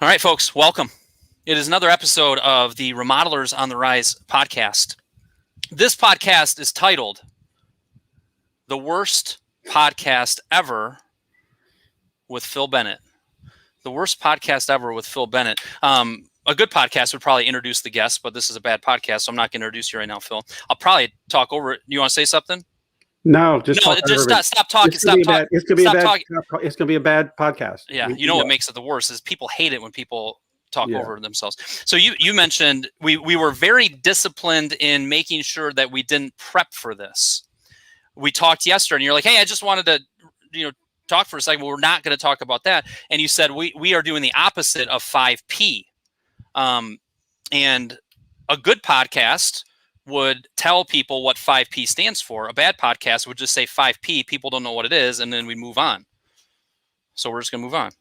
All right, folks, welcome. It is another episode of the Remodelers on the Rise podcast. This podcast is titled The Worst Podcast Ever with Phil Bennett. The worst podcast ever with Phil Bennett. A good podcast would probably introduce the guest, but this is a bad podcast, so I'm not going to introduce you right now, Phil. I'll probably talk over it. You want to say something? No, just No, talk just over it. stop talking. It's gonna Stop talking. It's gonna be Stop a bad. talking. It's gonna be a bad podcast. Yeah, you know what makes it the worst is people hate it when people talk over themselves. So you mentioned we were very disciplined in making sure that we didn't prep for this. We talked yesterday, and you're like, "Hey, I just wanted to, talk for a second. But we're not going to talk about that." And you said we are doing the opposite of 5P. And a good podcast would tell people what 5P stands for. A bad podcast would just say 5P. People don't know what it is, and then we move on. So we're just going to move on.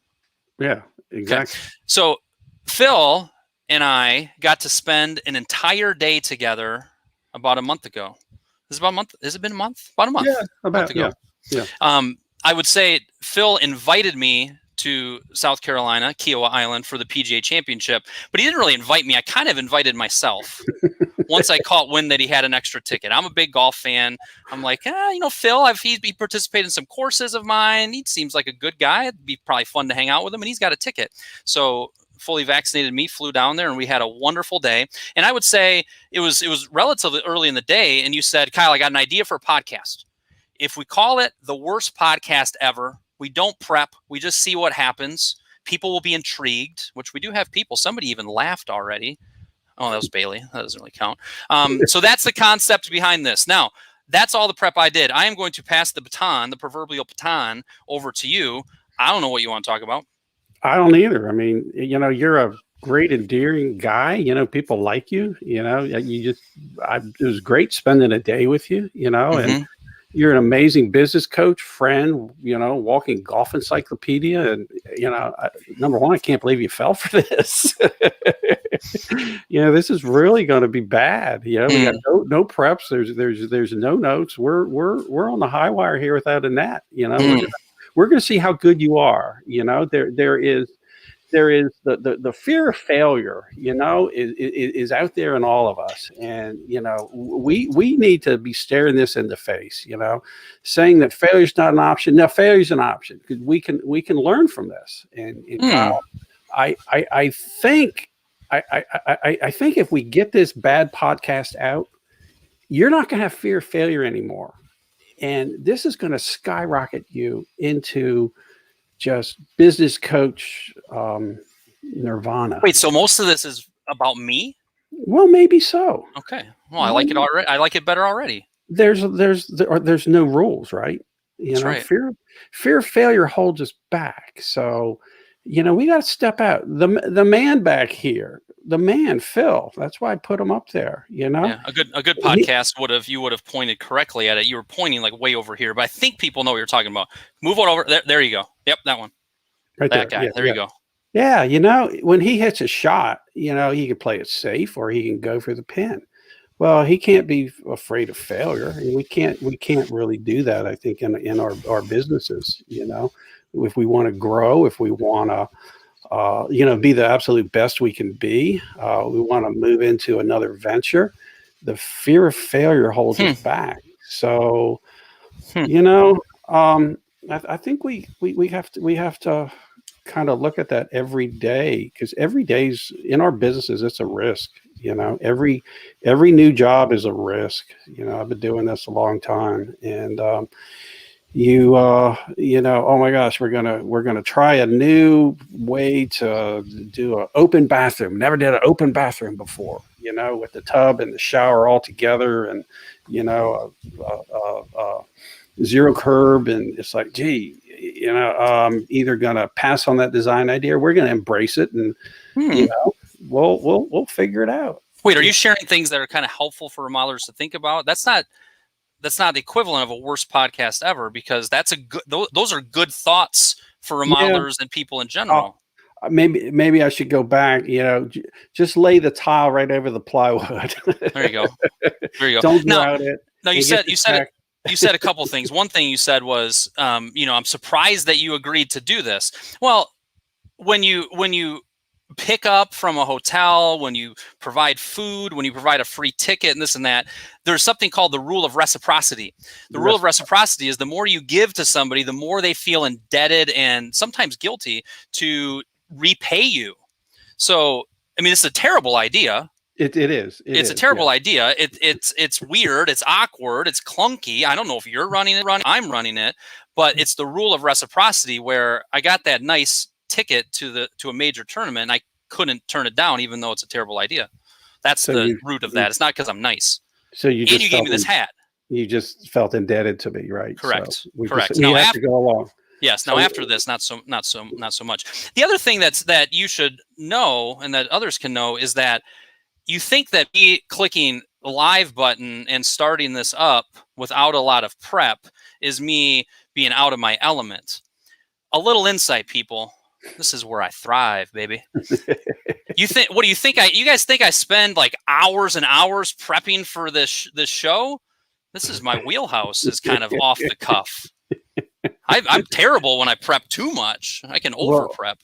Yeah, exactly. Okay. So Phil and I got to spend an entire day together about a month ago. Is it about a month? Has it been a month? About a month. Yeah, a month ago. Yeah. I would say Phil invited me to South Carolina, Kiowa Island, for the PGA Championship, but he didn't really invite me. I kind of invited myself. Once I caught wind that he had an extra ticket. I'm a big golf fan. I'm like, Phil, he participated in some courses of mine. He seems like a good guy. It'd be probably fun to hang out with him, and he's got a ticket. So fully vaccinated me flew down there, and we had a wonderful day. And I would say it was relatively early in the day, and you said, Kyle, I got an idea for a podcast. If we call it the worst podcast ever, we don't prep. We just see what happens. People will be intrigued, which we do have people. Somebody even laughed already. Oh, that was Bailey. That doesn't really count. So that's the concept behind this. Now, that's all the prep I did. I am going to pass the baton, the proverbial baton, over to you. I don't know what you want to talk about. I don't either. I mean, you're a great, endearing guy. People like you. It was great spending a day with you. And you're an amazing business coach, friend, walking golf encyclopedia. And, number one, I can't believe you fell for this. This is really going to be bad. We got no preps. There's no notes. We're on the high wire here without a net. We're going to see how good you are. There is the fear of failure, is out there in all of us. And, we need to be staring this in the face, saying that failure is not an option. No, failure is an option because we can learn from this. And Kyle, I think if we get this bad podcast out, you're not going to have fear of failure anymore. And this is going to skyrocket you into just business coach nirvana. Wait, so most of this is about me? Well, maybe so. Okay. Well, I like it already. I like it better already. There's no rules, right? That's right. Fear of failure holds us back. So, we got to step out. The man back here, the man, Phil. That's why I put him up there. Yeah, a good podcast you would have pointed correctly at it. You were pointing like way over here, but I think people know what you're talking about. Move on over there. There you go. Yep, that one. Right that there. guy. There you go. Yeah, when he hits a shot, he can play it safe or he can go for the pin. Well, he can't be afraid of failure. And we can't really do that, I think, in our businesses, if we want to grow, if we want to be the absolute best we can be. We want to move into another venture. The fear of failure holds us back. So, I think we have to kind of look at that every day, because every day's in our businesses, it's a risk. Every new job is a risk. I've been doing this a long time, and oh my gosh, we're gonna try a new way to do an open bathroom. Never did an open bathroom before, with the tub and the shower all together, and zero curb, and it's like, gee, I'm either gonna pass on that design idea, or we're gonna embrace it, and we'll figure it out. Wait, are you sharing things that are kind of helpful for remodelers to think about? That's not the equivalent of a worst podcast ever, because those are good thoughts for remodelers and people in general. Maybe I should go back, just lay the tile right over the plywood. There you go. Don't grout it. No, you said a couple things. One thing you said was, I'm surprised that you agreed to do this. Well, when you pick up from a hotel, when you provide food, when you provide a free ticket and this and that, there's something called the rule of reciprocity. The rule of reciprocity is the more you give to somebody, the more they feel indebted and sometimes guilty to repay you. So, I mean, it's a terrible idea. It is. It's a terrible idea. It's weird. It's awkward. It's clunky. I don't know if you're running it. I'm running it, but it's the rule of reciprocity where I got that nice ticket to a major tournament. And I couldn't turn it down, even though it's a terrible idea. That's the root of that. It's not because I'm nice. So you gave me this hat. You just felt indebted to me, right? Correct. So we Correct. Now have to go along. Yes. Now after this, not so much. The other thing that you should know and that others can know is that you think that me clicking the live button and starting this up without a lot of prep is me being out of my element. A little insight, people. This is where I thrive, baby. What do you think? You guys think I spend like hours and hours prepping for this show? This is my wheelhouse. Is kind of off the cuff. I'm terrible when I prep too much. I can over prep.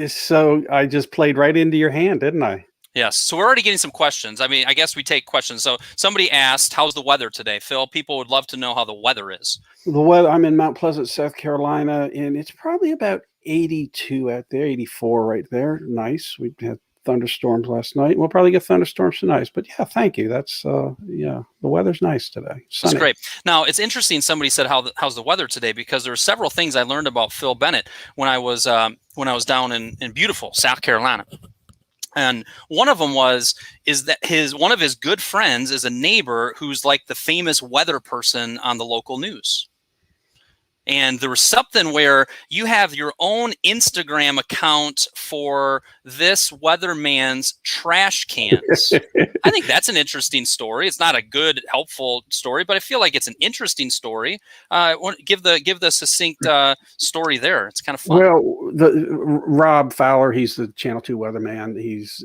So I just played right into your hand, didn't I? Yes. So we're already getting some questions. I mean, I guess we take questions. So somebody asked, how's the weather today? Phil, people would love to know how the weather is. The weather, I'm in Mount Pleasant, South Carolina, and it's probably about 82 out there, 84 right there. Nice. We had thunderstorms last night. We'll probably get thunderstorms tonight. But yeah, thank you. That's, the weather's nice today. Sunny. That's great. Now, it's interesting. Somebody said, how's the weather today? Because there are several things I learned about Phil Bennett when I was down in beautiful South Carolina. And one of them is that one of his good friends is a neighbor who's like the famous weather person on the local news. And there was something where you have your own Instagram account for this weatherman's trash cans. I think that's an interesting story. It's not a good, helpful story, but I feel like it's an interesting story. Give the succinct story there. It's kind of fun. Well, Rob Fowler, he's the Channel 2 weatherman.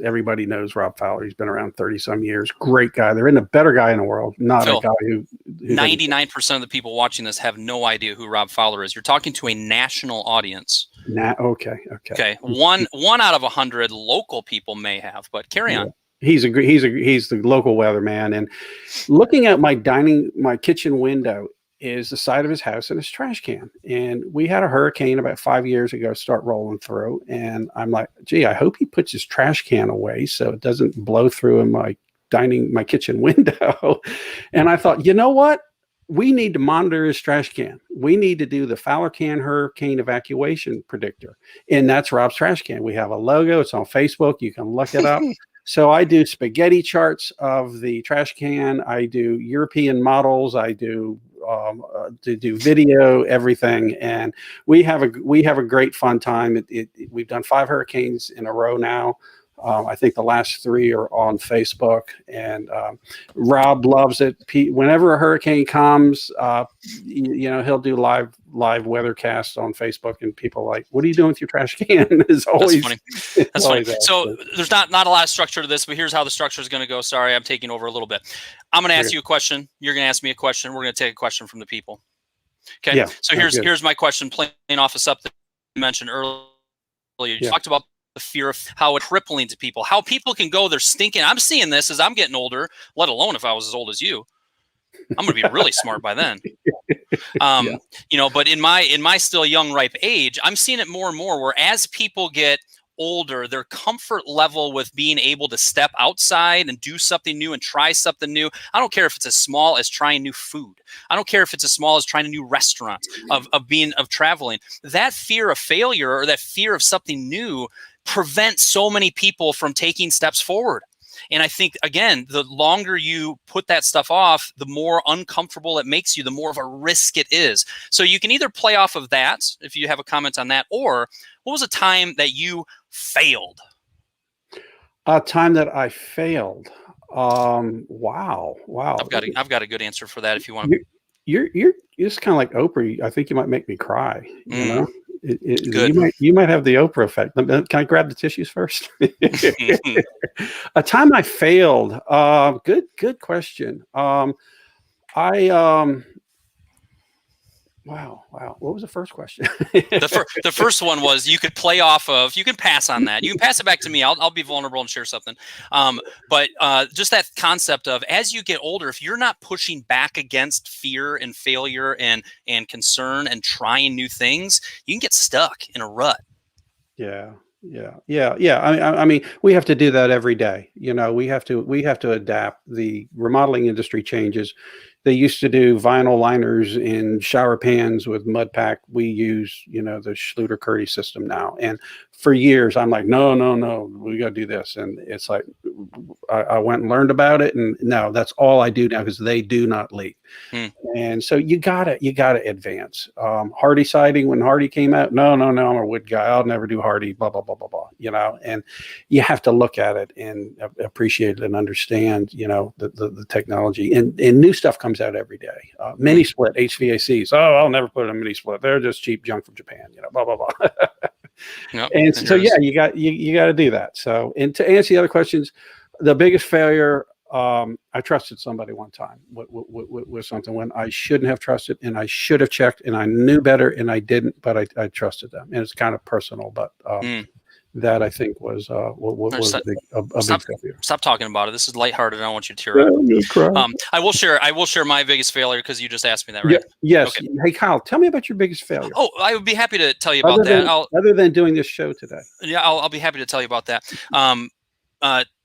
Everybody knows Rob Fowler. He's been around 30-some years. Great guy. They're in a better guy in the world. Not Phil, a guy who 99% of the people watching this have no idea who Rob Fowler is. You're talking to a national audience. Okay. One out of 100 local people may have, but carry on. He's the local weatherman, and looking at my kitchen window is the side of his house and his trash can. And we had a hurricane about 5 years ago start rolling through, and I'm like, gee, I hope he puts his trash can away so it doesn't blow through in my kitchen window. And I thought, you know what? We need to monitor his trash can. We need to do the Fowler Can Hurricane Evacuation Predictor. And that's Rob's trash can. We have a logo. It's on Facebook. You can look it up. So I do spaghetti charts of the trash can. I do European models. I do video, everything. And we have a great fun time. We've done 5 hurricanes in a row now. I think the last 3 are on Facebook, and Rob loves it. Whenever a hurricane comes, he'll do live weathercasts on Facebook, and people are like, what are you doing with your trash can? It's always funny. That's funny. So there's not a lot of structure to this, but here's how the structure is going to go. Sorry, I'm taking over a little bit. I'm going to ask you a question. You're going to ask me a question. We're going to take a question from the people. Okay. Yeah, so here's my question, playing off of something you mentioned earlier. You talked about the fear of how it's crippling to people, how people can go, they're stinking. I'm seeing this as I'm getting older, let alone if I was as old as you. I'm going to be really smart by then. But in my still young, ripe age, I'm seeing it more and more where as people get older, their comfort level with being able to step outside and do something new and try something new. I don't care if it's as small as trying new food. I don't care if it's as small as trying a new restaurant, of traveling. That fear of failure or that fear of something new prevents so many people from taking steps forward. And I think, again, the longer you put that stuff off, the more uncomfortable it makes you, the more of a risk it is. So you can either play off of that, if you have a comment on that, or what was a time that you failed? A time that I failed. Wow. I've got a good answer for that if you want. You're just kind of like Oprah. I think you might make me cry. You know? Good. You might have the Oprah effect. Can I grab the tissues first? A time I failed. Good question. Wow. What was the first question? The first one was you could play off of. You can pass on that. You can pass it back to me. I'll be vulnerable and share something. But just that concept of as you get older, if you're not pushing back against fear and failure and concern and trying new things, you can get stuck in a rut. Yeah. I mean, we have to do that every day. We have to adapt. The remodeling industry changes. They used to do vinyl liners in shower pans with mud pack. We use, the Schluter-Curdy system now. And for years, I'm like, no, we got to do this. And it's like, I went and learned about it. And no, that's all I do now because they do not leak. And so you gotta advance. Hardy siding, when Hardy came out, no, I'm a wood guy. I'll never do Hardy, blah, blah, blah, blah, blah, and you have to look at it and appreciate it and understand, the technology and new stuff comes out every day. Mini split HVACs. Oh, I'll never put in a mini split. They're just cheap junk from Japan, blah, blah, blah. Yep, and so, you got to do that. So, and to answer the other questions, the biggest failure, I trusted somebody one time with something when I shouldn't have trusted, and I should have checked, and I knew better, and I didn't, but I trusted them, and it's kind of personal, but that I think was a big failure. Stop talking about it. This is lighthearted. I don't want you to tear up. I will share my biggest failure because you just asked me that, right? Yes. Okay. Hey, Kyle, tell me about your biggest failure. Oh, I would be happy to tell you about that. Other than doing this show today. Yeah, I'll be happy to tell you about that.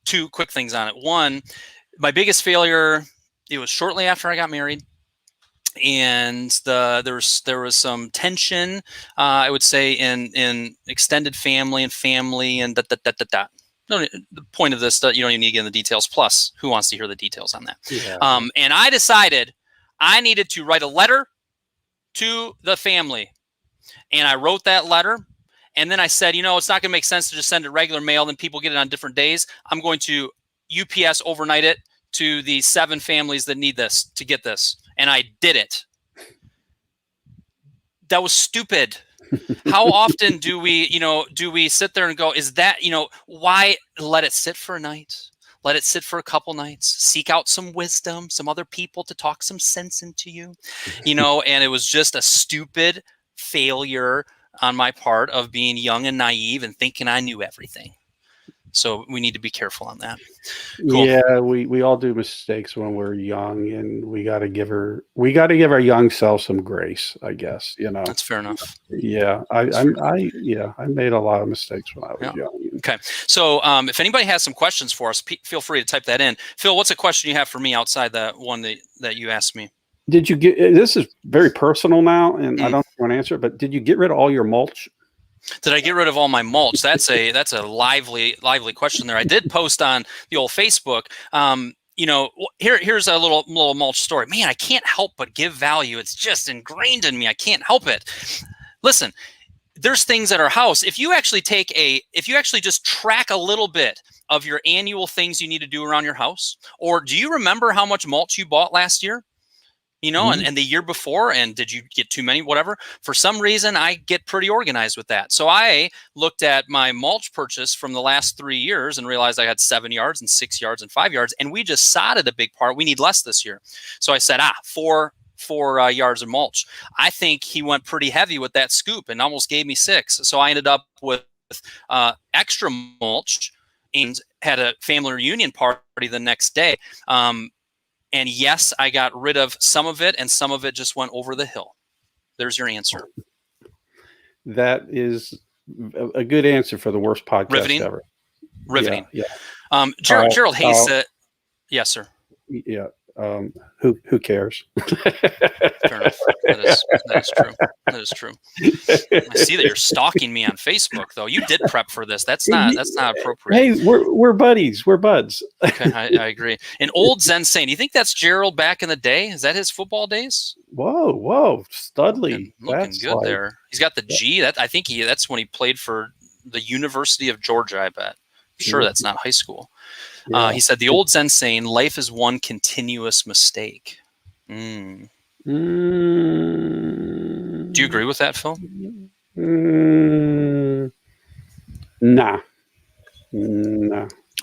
Two quick things on it. One, my biggest failure, it was shortly after I got married, and there was some tension, I would say, in extended family and that. No, the point of this, you don't even need to get in the details. Plus, who wants to hear the details on that? Yeah. And I decided I needed to write a letter to the family, and I wrote that letter. And then I said, it's not going to make sense to just send it regular mail. Then people get it on different days. I'm going to UPS overnight it to the 7 families that need this to get this. And I did it. That was stupid. How often do we sit there and go, is that, why let it sit for a night? Let it sit for a couple nights. Seek out some wisdom, some other people to talk some sense into you, and it was just a stupid failure on my part of being young and naive and thinking I knew everything. So we need to be careful on that. Cool. Yeah, we all do mistakes when we're young, and we got to give our young self some grace, I guess. That's fair enough. Yeah, I made a lot of mistakes when I was young. Okay, so if anybody has some questions for us, feel free to type that in. Phil, what's a question you have for me outside that one that you asked me? Did you this is very personal now, and I don't want to answer it, but did you get rid of all your mulch? Did I get rid of all my mulch? That's a lively question there. I did post on the old Facebook. Here's a little mulch story. Man, I can't help but give value. It's just ingrained in me. I can't help it. Listen, there's things at our house. If you actually just track a little bit of your annual things you need to do around your house, or do you remember how much mulch you bought last year? And the year before, and did you get too many, whatever? For some reason, I get pretty organized with that. So I looked at my mulch purchase from the last 3 years and realized I had 7 yards and 6 yards and 5 yards, and we just sodded a big part. We need less this year. So I said, 4 yards of mulch. I think he went pretty heavy with that scoop and almost gave me 6. So I ended up with extra mulch and had a family reunion party the next day. And yes, I got rid of some of it, and some of it just went over the hill. There's your answer. That is a good answer for the worst podcast ever. Riveting. Yeah. Gerald Hayes said, yes, sir. Yeah. Who cares? Fair enough. That is true. I see that you're stalking me on Facebook, though. You did prep for this. That's not appropriate. Hey, we're buddies. We're buds. Okay, I agree. An old Zen saint. Do you think that's Gerald back in the day? Is that his football days? Whoa, Studley. Looking good there. He's got the G. That's when he played for the University of Georgia, I bet. I'm sure that's not high school. Yeah. He said, the old Zen saying, life is one continuous mistake. Do you agree with that, Phil? Nah.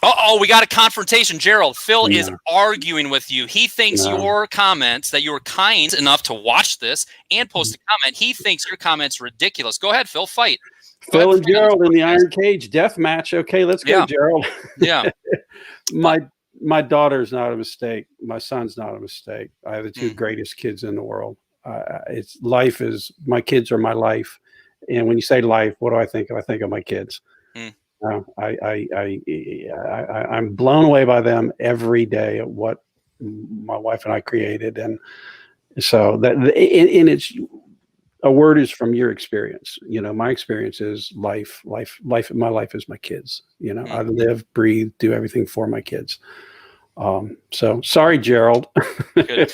Oh, we got a confrontation. Gerald, Phil is No, arguing with you. He thinks no. your comments, that you were kind enough to watch this and post a comment, he thinks your comment's ridiculous. Go ahead, Phil, fight. Go ahead Phil and and fight on this Gerald in the podcast. Iron Cage death match. Okay, let's go, Yeah, Gerald. yeah. my my daughter's not a mistake. My son's not a mistake. I have the two Mm, greatest kids in the world. It's life is my kids are my life. And when you say life, what do I think of? I think of my kids. mm, I'm blown away by them every day at what my wife and I created, and so that and it's a word is from your experience. My experience is life. My life is my kids. mm. I live, breathe, do everything for my kids. So sorry, Gerald. Good.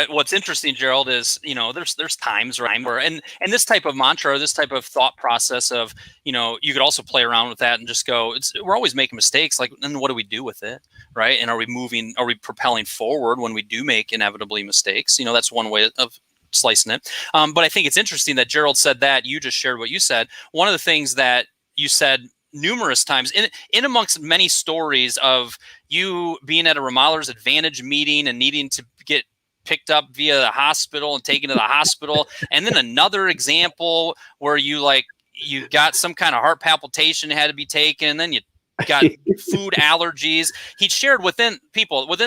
What's interesting, Gerald, is there's times, right, where and this type of mantra, or this type of thought process of you could also play around with that and just go, we're always making mistakes. Like, then what do we do with it, right? And are we propelling forward when we do make inevitably mistakes? That's one way of slicing it. But I think it's interesting that Gerald said that. You just shared what you said. One of the things that you said numerous times in amongst many stories of you being at a Remodelers Advantage meeting and needing to get picked up via the hospital and taken to the hospital. And then another example where you got some kind of heart palpitation had to be taken. Then you got food allergies. He shared within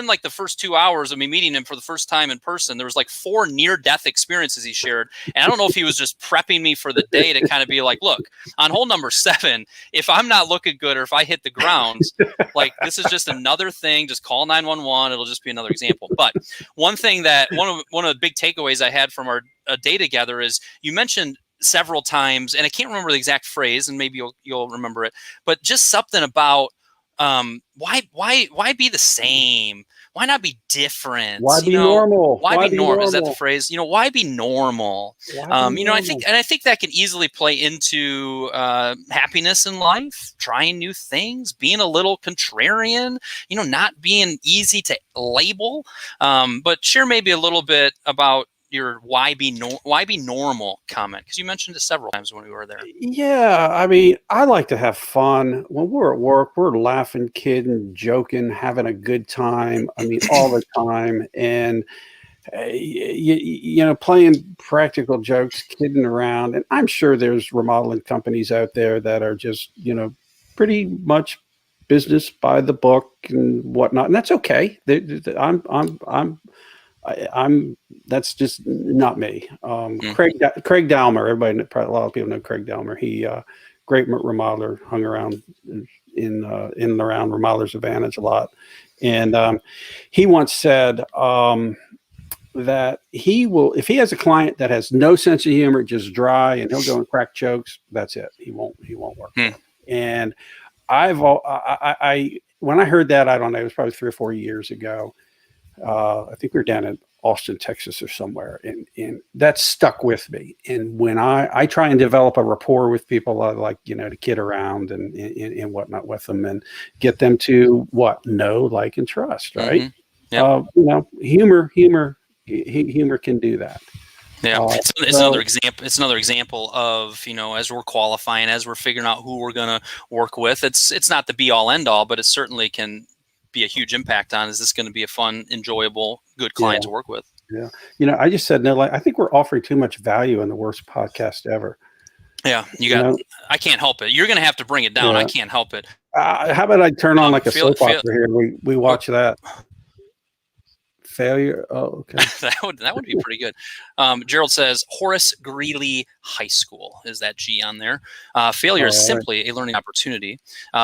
like the first 2 hours of me meeting him for the first time in person, there was like 4 near-death experiences he shared. And I don't know if he was just prepping me for the day to kind of be like, look, on hole number 7, if I'm not looking good or if I hit the ground, like, this is just another thing. Just call 911. It'll just be another example. But one thing that one of the big takeaways I had from our day together is you mentioned several times, and I can't remember the exact phrase, and maybe you'll remember it, but just something about why be the same? Why not be different? Why be normal? Why be normal? Is that the phrase? Why be normal? Why be normal? I think that can easily play into happiness in life, trying new things, being a little contrarian, not being easy to label. But share maybe a little bit about your why be normal comment, because you mentioned it several times when we were there. Yeah, I mean, I like to have fun. When we're at work, we're laughing, kidding, joking, having a good time. I mean, all the time. And, playing practical jokes, kidding around. And I'm sure there's remodeling companies out there that are just, pretty much business by the book and whatnot. And that's okay. I'm that's just not me. Craig Dalmer, probably a lot of people know Craig Dalmer. He great remodeler, hung around in and around Remodelers Advantage a lot, and he once said that he will, if he has a client that has no sense of humor, just dry, and he'll go and crack jokes. That's it. He won't work. And when I heard that, I don't know, it was probably 3 or 4 years ago. I think we were down in Austin, Texas or somewhere. And that stuck with me. And when I try and develop a rapport with people, I like, to kid around and whatnot with them and get them to know, like, and trust. Right. Mm-hmm. Yep. Humor can do that. Yeah, it's another example. It's another example of, as we're qualifying, as we're figuring out who we're going to work with. It's not the be all end all, but it certainly can be a huge impact on, is this going to be a fun, enjoyable, good client to work with? Yeah. I just said, no, I think we're offering too much value in the worst podcast ever. Yeah. I can't help it. You're going to have to bring it down. Yeah. I can't help it. How about I turn on like a soap opera here and we watch that? Failure. Oh, okay. that would be pretty good. Gerald says Horace Greeley High School. Is that G on there? Failure is simply a learning opportunity.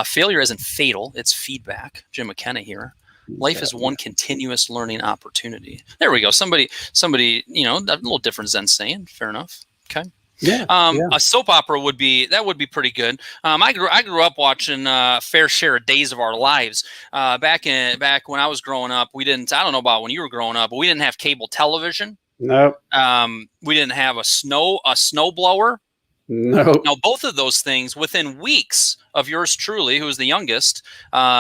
Failure isn't fatal. It's feedback. Jim McKenna here. Life is one continuous learning opportunity. There we go. Somebody, a little different than saying. Fair enough. Okay. Yeah, A soap opera would be pretty good. I grew up watching Fair Share of Days of Our Lives. Back when I was growing up, we didn't. I don't know about when you were growing up, but we didn't have cable television. No. We didn't have a snow blower. No. Now, both of those things, within weeks of yours truly, who was the youngest,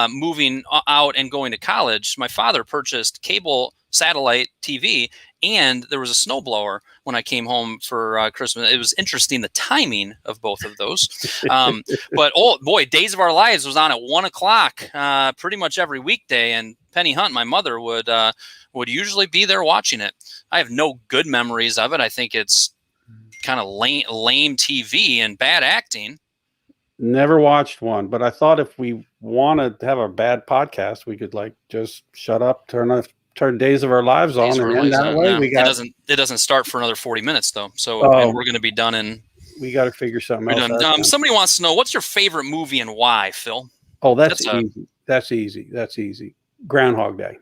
moving out and going to college, my father purchased cable satellite TV and there was a snowblower when I came home for Christmas. It was interesting, the timing of both of those. But oh boy, Days of Our Lives was on at 1 o'clock pretty much every weekday, and Penny Hunt, my mother, would usually be there watching it. I have no good memories of it. I think it's kind of lame TV and bad acting. Never watched one, but I thought if we wanted to have a bad podcast, we could like just shut up, turn Days of Our Lives on, and end that way. No, it doesn't start for another 40 minutes though, so and we're going to be done in. We got to figure something else out. Somebody wants to know, what's your favorite movie and why, Phil? Oh, that's easy. That's easy. Groundhog Day.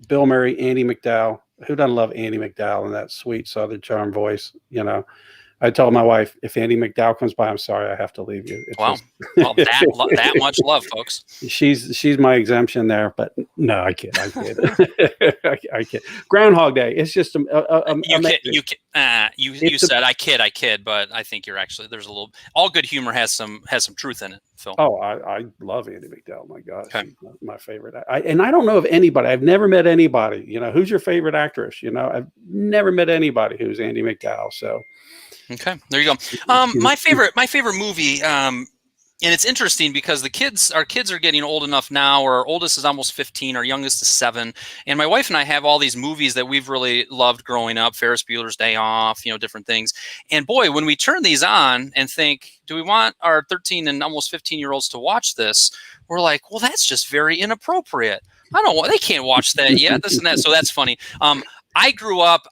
Bill Murray, Andy McDowell. Who doesn't love Andy McDowell and that sweet Southern charm voice? You know, I told my wife, if Andy McDowell comes by, I'm sorry, I have to leave you. Wow. Well, that much love, folks. She's my exemption there, but no, I kid. I kid. Groundhog Day. It's just you said I kid, but I think you're actually, there's a little, all good humor has some truth in it, Phil. Oh, I love Andy McDowell. My God, okay. She's my favorite. And I don't know of anybody. I've never met anybody. You know, who's your favorite actress? You know, I've never met anybody who's Andy McDowell. So. Okay, there you go. My favorite movie, and it's interesting because our kids are getting old enough now. Our oldest is almost 15, our youngest is 7, and my wife and I have all these movies that we've really loved growing up. Ferris Bueller's Day Off, different things. And boy, when we turn these on and think, do we want our 13 and almost 15-year-olds to watch this? We're like, well, that's just very inappropriate. They can't watch that yet. This and that. So that's funny. I grew up,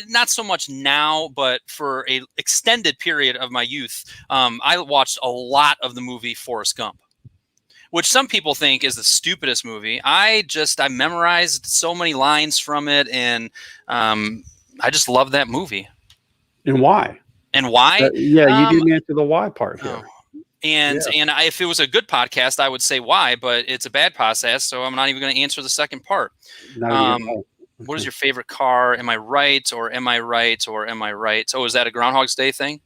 not so much now, but for an extended period of my youth, I watched a lot of the movie Forrest Gump, which some people think is the stupidest movie. I memorized so many lines from it, and I just love that movie. And why? You didn't answer the why part here. If it was a good podcast, I would say why, but it's a bad podcast, so I'm not even going to answer the second part. What is your favorite car? Am I right or am I right or am I right? Oh, is that a Groundhog's Day thing?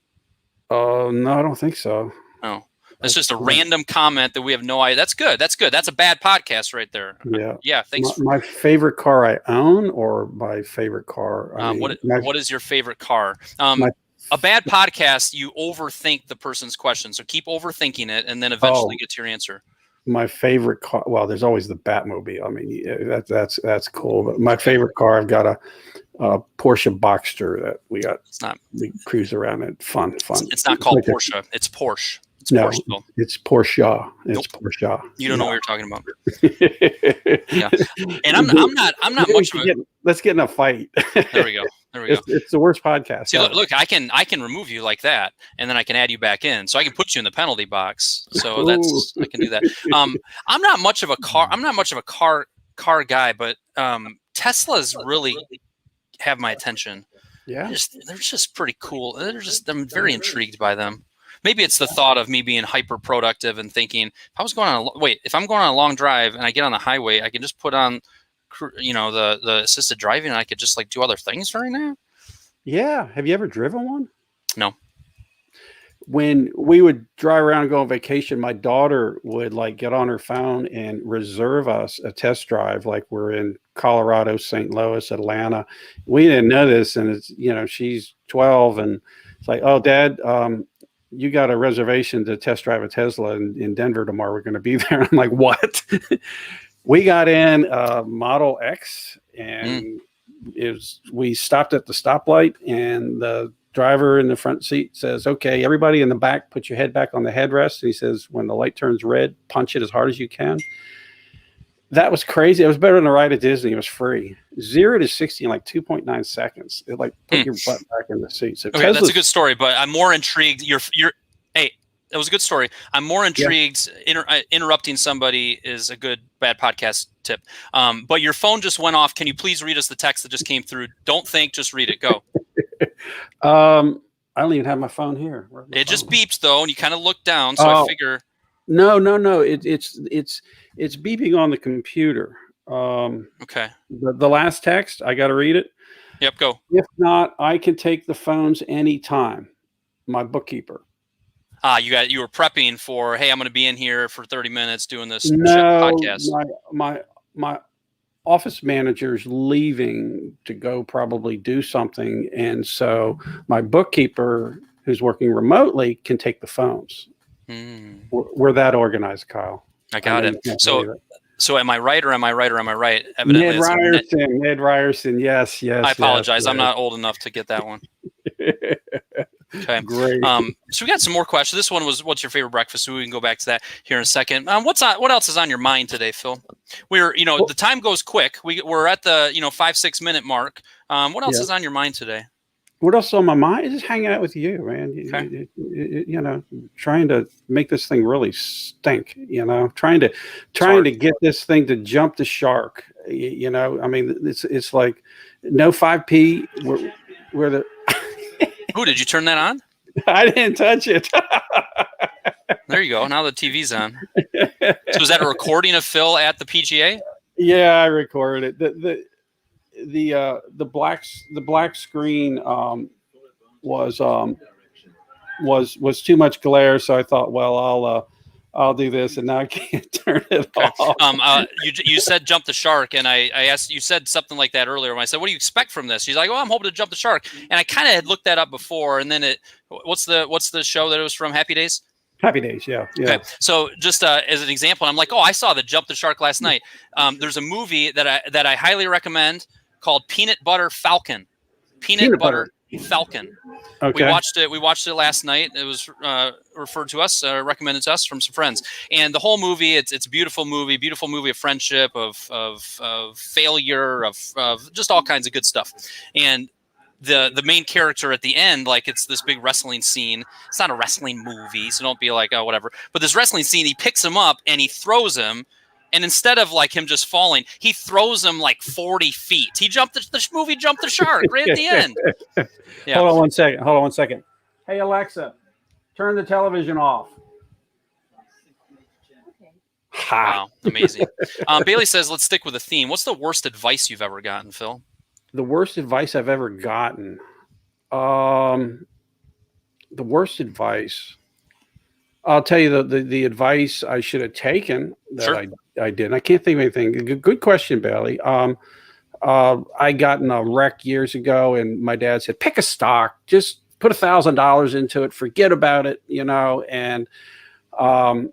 No, I don't think so. Oh, it's just a random comment that we have no idea. That's good. That's a bad podcast right there. Yeah. Thanks. My favorite car I own, or my favorite car? What is your favorite car? A bad podcast, you overthink the person's question, so keep overthinking it, and then eventually get to your answer. My favorite car. Well, there's always the Batmobile. I mean, that's cool. But my favorite car, I've got a Porsche Boxster that we cruise around in. Fun. It's not called Porsche. It's Porsche. It's Porsche. It's Porsche. It's Porsche. You don't know what you're talking about. Yeah. And I'm not much of a. Let's get in a fight. There we go. It's the worst podcast. See, look, I can remove you like that, and then I can add you back in, so I can put you in the penalty box. So I can do that. I'm not much of a car guy, but Teslas really have my attention. Yeah, they're just pretty cool. I'm very intrigued by them. Maybe it's the thought of me being hyper productive and thinking, if I'm going on a long drive and I get on the highway, I can just put on the assisted driving, and I could just like do other things right now. Yeah. Have you ever driven one? No. When we would drive around and go on vacation, my daughter would like get on her phone and reserve us a test drive. Like we're in Colorado, St. Louis, Atlanta. We didn't know this. And it's, she's 12 and it's like, oh, Dad, you got a reservation to test drive a Tesla in Denver tomorrow. We're going to be there. I'm like, what? We got in Model X, and we stopped at the stoplight, and the driver in the front seat says, okay, everybody in the back, put your head back on the headrest. And he says, when the light turns red, punch it as hard as you can. That was crazy. It was better than a ride at Disney. It was free. 0 to 60 in like 2.9 seconds. It like put your butt back in the seat. So okay, that's a good story, but I'm more intrigued. Hey, that was a good story. I'm more intrigued. Yeah. Interrupting somebody is a bad podcast tip. But your phone just went off. Can you please read us the text that just came through? Don't think, just read it. Go. I don't even have my phone here. It just beeps though, and you kind of look down. So I figure. No. It's beeping on the computer. Okay. The last text, I got to read it. Yep. Go. If not, I can take the phones anytime. My bookkeeper. You were prepping for, hey, I'm going to be in here for 30 minutes doing this podcast. office managers leaving to go probably do something. And so my bookkeeper, who's working remotely, can take the phones. We're that organized, Kyle. I got it. So am I right or am I right or am I right? Evidently, Ned Ryerson. Yes. I apologize. Yes. I'm not old enough to get that one. Okay. Great. So we got some more questions. This one was, what's your favorite breakfast? So we can go back to that here in a second. What else is on your mind today, Phil? The time goes quick. We're at the 5-6 minute mark. What else is on your mind today? What else is on my mind? Just hanging out with you, man. Okay. Trying to make this thing really stink. Trying to get this thing to jump the shark. I mean, it's like no 5P. We're the. Who did you turn that on? I didn't touch it. There you go. Now the TV's on. So is that a recording of Phil at the PGA? Yeah, I recorded it. The black screen was too much glare, so I thought, well, I'll do this, and now I can't turn it off. You said jump the shark, and I asked, you said something like that earlier. When I said, what do you expect from this? She's like, I'm hoping to jump the shark, and I kind of had looked that up before, and then what's the show that it was from? Happy Days. Happy Days, yeah. Okay. So just as an example, I'm like, I saw the Jump the Shark last night. There's a movie that I highly recommend called Peanut Butter Falcon. Peanut Butter Falcon. Okay. We watched it last night. It was referred to us, recommended to us from some friends. And the whole movie, it's a beautiful movie of friendship, of failure, of just all kinds of good stuff. And the main character at the end, like, it's this big wrestling scene. It's not a wrestling movie, so don't be like, oh, whatever. But this wrestling scene, he picks him up and he throws him. And instead of like him just falling, he throws him like 40 feet. He jumped the movie jumped the shark right at the end. Yeah. Hold on one second. Hey, Alexa, turn the television off. Okay. Wow, amazing. Bailey says, let's stick with a theme. What's the worst advice you've ever gotten, Phil? The worst advice I've ever gotten. The worst advice. I'll tell you the advice I should have taken that Sure. I didn't. I can't think of anything. Good question, Bailey. I got in a wreck years ago, and my dad said, pick a stock, just put $1,000 into it, forget about it, and Home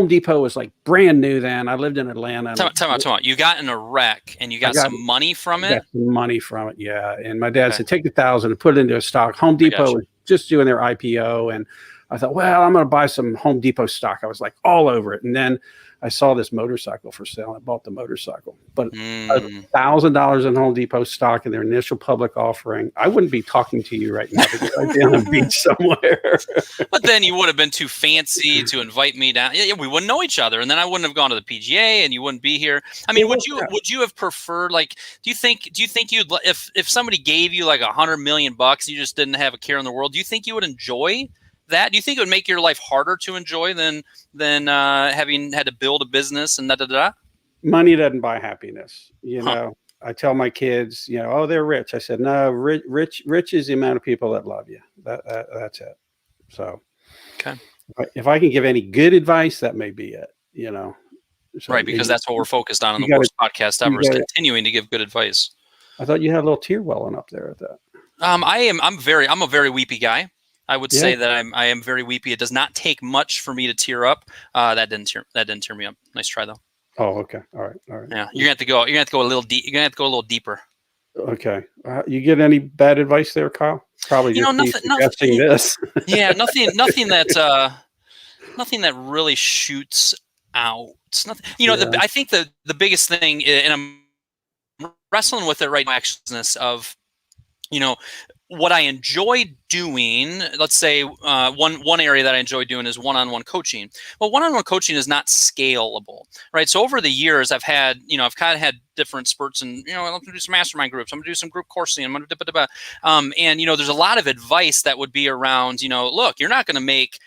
Depot was like brand new then. I lived in Atlanta. Time out. You got in a wreck and you got some money from it? Got some money from it, yeah. And my dad said, take the $1,000 and put it into a stock. Home Depot was just doing their IPO, and I thought, well, I'm going to buy some Home Depot stock. I was like all over it. And then I saw this motorcycle for sale. I bought the motorcycle. But $1,000 in Home Depot stock in their initial public offering, I wouldn't be talking to you right now because I'd be on a beach somewhere. But then you would have been too fancy to invite me down. Yeah, we wouldn't know each other. And then I wouldn't have gone to the PGA and you wouldn't be here. I mean, would you have preferred, like, do you think you'd, if somebody gave you like $100 million, you just didn't have a care in the world, do you think you would enjoy that? Do you think it would make your life harder to enjoy than having had to build a business and da? Money doesn't buy happiness. I tell my kids, oh, they're rich. I said, no, rich is the amount of people that love you. That's it. So, okay. If I can give any good advice, that may be it. So right, because that's what we're focused on in the worst podcast ever, is continuing to give good advice. I thought you had a little tear welling up there at that. I'm a very weepy guy. I would say that I am very weepy. It does not take much for me to tear up. That didn't tear me up. Nice try though. Oh, okay. All right. Yeah, you're gonna have to go a little deep. You're gonna have to go a little deper. Okay. You get any bad advice there, Kyle? Probably just suggesting this. Yeah, nothing that really shoots out. It's nothing. I think the biggest thing, and I'm wrestling with it right now, actually, of what I enjoy doing. Let's say one area that I enjoy doing is one-on-one coaching. Well, one-on-one coaching is not scalable, right? So over the years, I've kind of had different spurts, and I'm going to do some mastermind groups. I'm going to do some group coursing. I'm going to and there's a lot of advice that would be around. Look, you're not going to make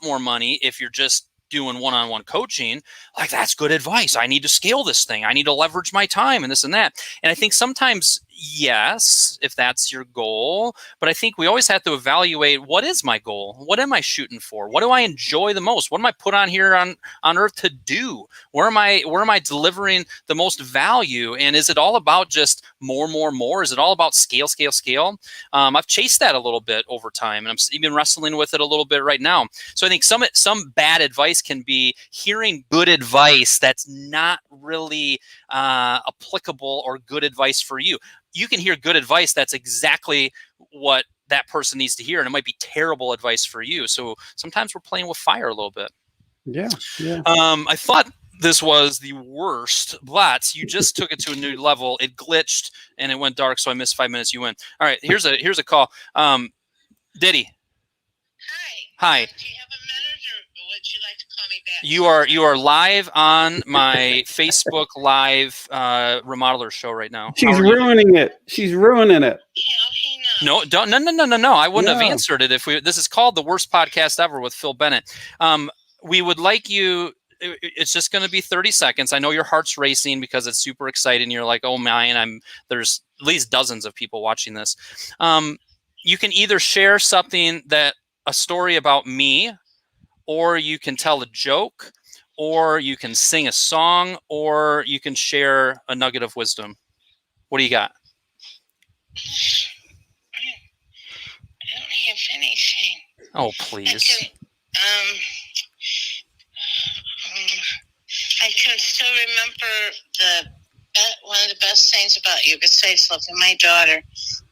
more money if you're just doing one-on-one coaching. Like, that's good advice. I need to scale this thing. I need to leverage my time and this and that. And I think sometimes Yes, if that's your goal. But I think we always have to evaluate, what is my goal? What am I shooting for? What do I enjoy the most? What am I put on here on earth to do? Where am I delivering the most value? And is it all about just more? Is it all about scale? I've chased that a little bit over time, and I'm even wrestling with it a little bit right now. So I think some bad advice can be hearing good advice that's not really applicable or good advice for you. You can hear good advice that's exactly what that person needs to hear, and it might be terrible advice for you. So sometimes we're playing with fire a little bit. Yeah. I thought this was the worst, but you just took it to a new level. It glitched and it went dark, so I missed 5 minutes. You win. All right, here's a call. Diddy. Hi. Do you have a minute, or would you like to call me back? You are live on my Facebook Live remodeler show right now. She's ruining it. She's ruining it. No, don't. No. I wouldn't have answered it if we. This is called The Worst Podcast Ever with Phil Bennett. We would like you. It's just going to be 30 seconds. I know your heart's racing because it's super exciting. You're like, oh man, there's at least dozens of people watching this. You can either share something a story about me, or you can tell a joke, or you can sing a song, or you can share a nugget of wisdom. What do you got? I don't have anything. Oh, please. I can still remember one of the best things about you, besides loving my daughter,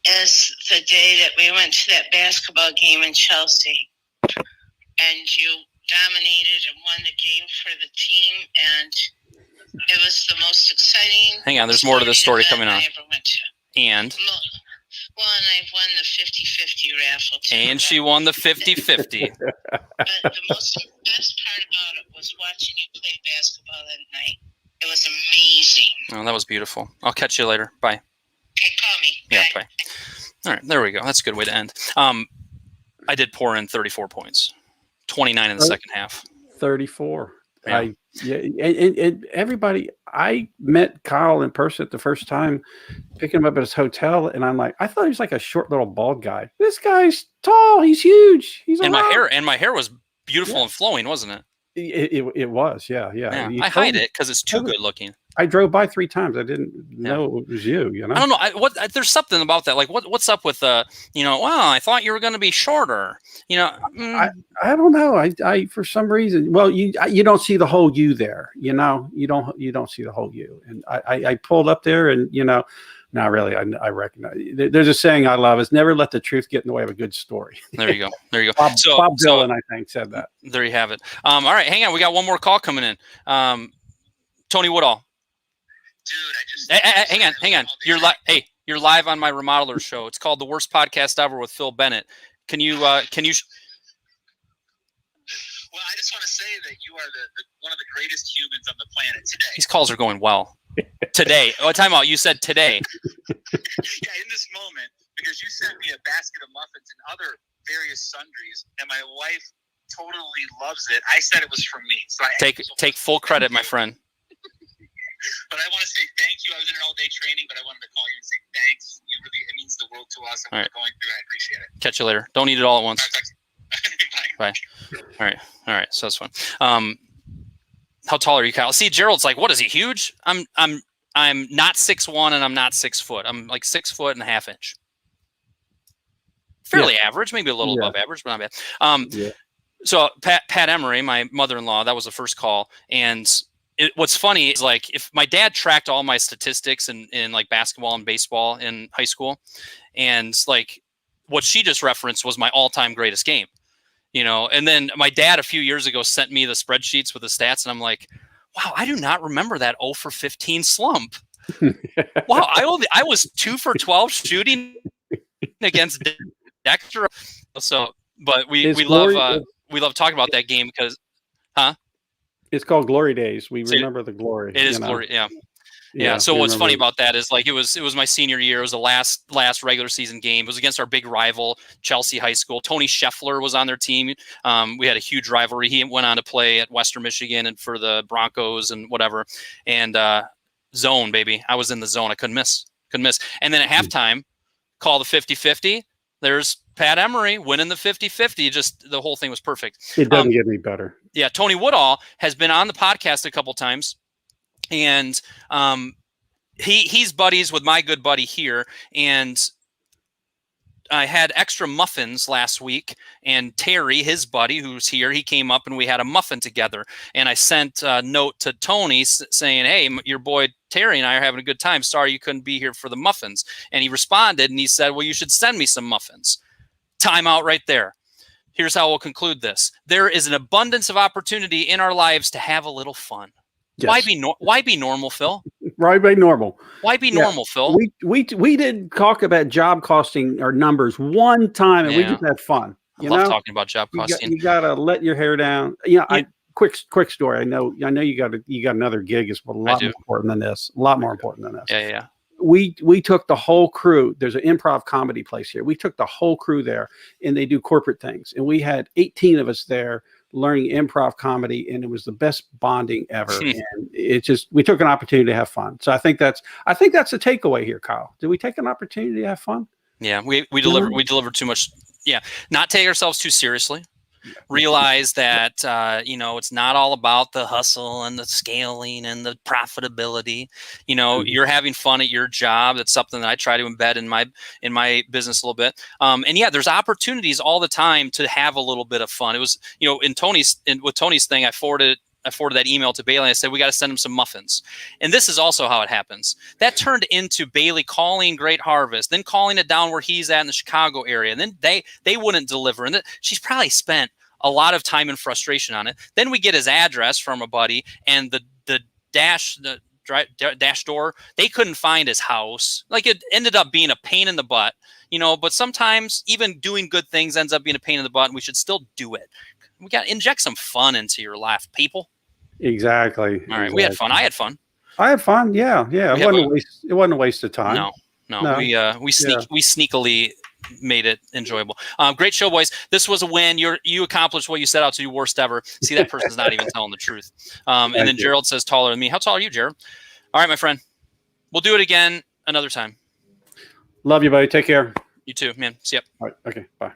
is the day that we went to that basketball game in Chelsea, and you dominated and won the game for the team, and it was the most exciting. Hang on, there's more to this story coming on. I ever went to. And? Well, and I've won the 50-50 raffle too. And she won the 50-50. But the best part about it was watching you play basketball that night. It was amazing. Oh, that was beautiful. I'll catch you later. Bye. Okay, call me. Yeah, bye. All right, there we go. That's a good way to end. I did pour in 34 points, 29 in the second half. 34. Yeah. And everybody, I met Kyle in person the first time, picking him up at his hotel, and I'm like, I thought he was like a short little bald guy. This guy's tall. He's huge. He's my hair was beautiful and flowing, wasn't it? It was, yeah. I hide it because it's too good looking. I drove by 3 times. I didn't know it was you. You know, I don't know. There's something about that. Like, what's up with well, I thought you were going to be shorter. I don't know. I for some reason, well, you don't see the whole you there. You don't see the whole you. And I pulled up there, and not really. I recognize. There's a saying I love: is never let the truth get in the way of a good story. There you go. Bob Dylan, I think, said that. There you have it. All right, hang on. We got one more call coming in. Tony Woodall. Dude, hang on. You're live on my remodeler show. It's called The Worst Podcast Ever with Phil Bennett. Can you? Well, I just want to say that you are one of the greatest humans on the planet today. These calls are going well. Today. Oh, time out. You said today. Yeah, in this moment, because you sent me a basket of muffins and other various sundries, and my wife totally loves it. I said it was from me. So take full credit, my friend. But I want to say thank you. I was in an all-day training, but I wanted to call you and say thanks. It means the world to us, and what we're going through. I appreciate it. Catch you later. Don't eat it all at once. Bye. Bye. All right. So that's fun. How tall are you, Kyle? See, Gerald's like, what is he, huge? I'm not 6'1", and I'm not 6 foot. I'm like 6 foot and a half inch. Fairly average, maybe a little above average, but not bad. So Pat Emery, my mother-in-law, that was the first call, and what's funny is, like, if my dad tracked all my statistics in like basketball and baseball in high school, and like what she just referenced was my all-time greatest game, and then my dad a few years ago sent me the spreadsheets with the stats, and I'm like, wow, I do not remember that 0 for 15 slump. Wow, I was 2 for 12 shooting against Dexter. So, but we love talking about that game because, It's called Glory Days. We remember the glory. It is glory. Yeah. So what's funny about that is, like, it was my senior year. It was the last regular season game. It was against our big rival, Chelsea High School. Tony Scheffler was on their team. We had a huge rivalry. He went on to play at Western Michigan and for the Broncos and whatever. And zone, baby. I was in the zone. I couldn't miss. couldn't miss. And then at halftime, call the 50-50. There's Pat Emery winning the 50-50. Just the whole thing was perfect. It doesn't get any better. Yeah, Tony Woodall has been on the podcast a couple times, and he's buddies with my good buddy here, and I had extra muffins last week, and Terry, his buddy who's here, he came up and we had a muffin together. And I sent a note to Tony saying, hey, your boy Terry and I are having a good time. Sorry you couldn't be here for the muffins. And he responded and he said, well, you should send me some muffins. Time out right there. Here's how we'll conclude this. There is an abundance of opportunity in our lives to have a little fun. Yes. Why be normal, Phil? Why be normal? Why be normal, Phil? We did talk about job costing or numbers one time, and we just had fun. I love talking about job costing. You gotta let your hair down. Quick story. I know you got another gig is a lot more important than this. A lot more important than this. Yeah. We took the whole crew. There's an improv comedy place here. We took the whole crew there, and they do corporate things. And we had 18 of us there learning improv comedy, and it was the best bonding ever. And we took an opportunity to have fun. So I think that's a takeaway here, Kyle. Did we take an opportunity to have fun? Yeah, we deliver too much. Yeah, not take ourselves too seriously. Realize that it's not all about the hustle and the scaling and the profitability. You're having fun at your job. That's something that I try to embed in my business a little bit. And yeah, there's opportunities all the time to have a little bit of fun. It was with Tony's thing, I forwarded that email to Bailey. And I said, we got to send him some muffins. And this is also how it happens. That turned into Bailey calling Great Harvest, then calling it down where he's at in the Chicago area. And then they wouldn't deliver. And she's probably spent a lot of time and frustration on it. Then we get his address from a buddy, and the dash door, they couldn't find his house. Like, it ended up being a pain in the butt, but sometimes even doing good things ends up being a pain in the butt, and we should still do it. We got to inject some fun into your life, people. Exactly. All right. We had fun. I had fun. Yeah. It wasn't a waste of time. No. We sneakily made it enjoyable. Great show, boys. This was a win. You accomplished what you set out to do. Worst ever. See, that person's not even telling the truth. And then Gerald says taller than me. How tall are you, Gerald? All right, my friend. We'll do it again another time. Love you, buddy. Take care. You too, man. See ya. All right. Okay. Bye.